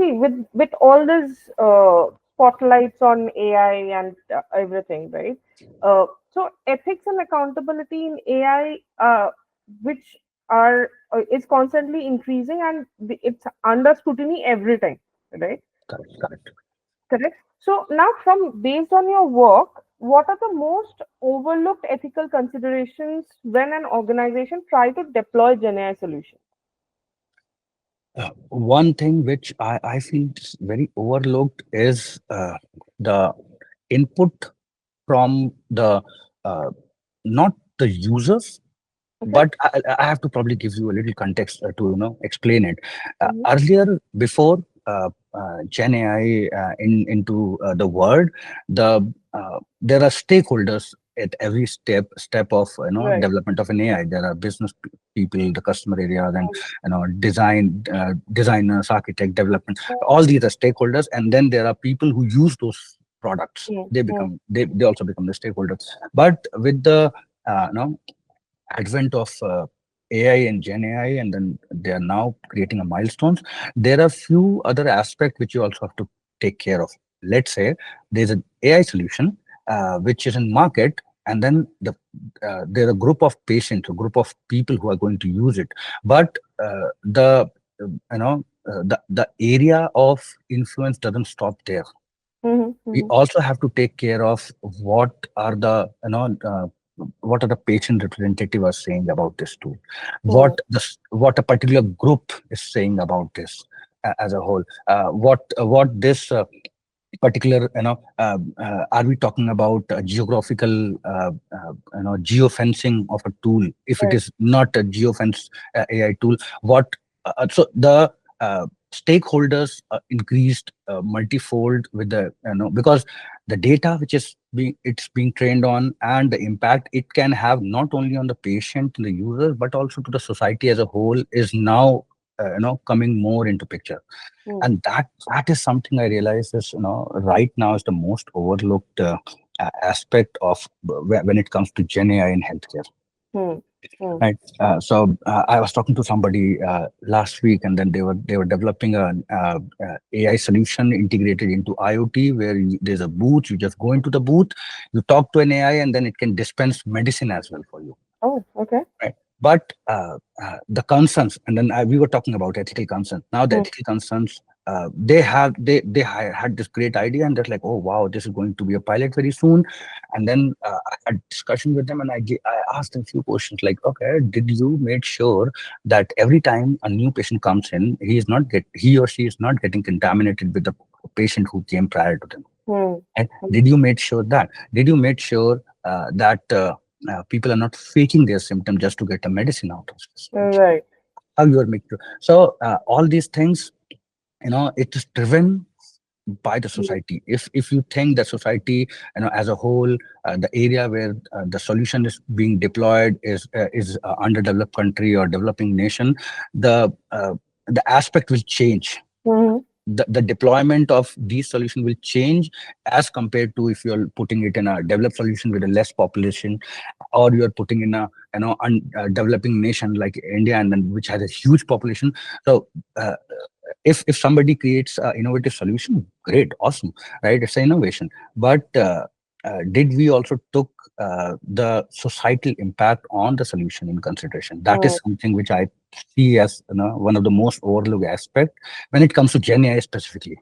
see, with all this spotlights on AI and everything, right? So ethics and accountability in AI, which are is constantly increasing, and it's under scrutiny every time, right? Correct, correct. Correct. So now, from based on your work, what are the most overlooked ethical considerations when an organization try to deploy GenAI solution? One thing which I feel is very overlooked is the input from the uh, not the users, Okay. but I have to probably give you a little context to explain it. Mm-hmm. Earlier, before Gen AI into the world, there are stakeholders at every step of Right. development of an AI. There are business people, the customer area, then design designers, architect, development. All these are stakeholders, and then there are people who use those products. Mm-hmm. They also become the stakeholders. But with the advent of AI and Gen AI, and then they are now creating a milestones. There are few other aspects which you also have to take care of. Let's say there's an AI solution which is in market, and then there are a group of patients, a group of people who are going to use it. But the the area of influence doesn't stop there. We Mm-hmm. also have to take care of what are the what are the patient representative are saying about this tool, Mm-hmm. what a particular group is saying about this as a whole, what this particular are we talking about geographical geofencing of a tool? If it Right. is not a geofence AI tool, what so the stakeholders increased multifold with the because the data which is being trained on, and the impact it can have not only on the patient and the user, but also to the society as a whole, is now coming more into picture. And that is something I realize is right now is the most overlooked aspect of when it comes to Gen AI in healthcare. Mm-hmm. Right. So I was talking to somebody last week, and then they were developing an AI solution integrated into IoT, where there's a booth. You just go into the booth, you talk to an AI, and then it can dispense medicine as well for you. Oh, okay. Right. But the concerns, and then we were talking about ethical concerns. Now the Mm-hmm. ethical concerns, they had this great idea, and they're like, oh wow, this is going to be a pilot very soon. And then I had discussion with them, and I asked them a few questions like, okay, did you make sure that every time a new patient comes in, he or she is not getting contaminated with the patient who came prior to them? And did you make sure that? Did you make sure that people are not faking their symptom just to get a medicine out of this? Right. How you are making sure? So all these things, it is driven by the society. If you think that society, as a whole, the area where the solution is being deployed is underdeveloped country or developing nation, the aspect will change. Mm-hmm. The deployment of these solutions will change as compared to if you're putting it in a developed solution with a less population, or you're putting in a developing nation like India, and then which has a huge population. So if somebody creates an innovative solution, great, awesome, right? It's an innovation. But did we also took the societal impact on the solution in consideration? That is something which I see as one of the most overlooked aspect when it comes to Gen AI specifically.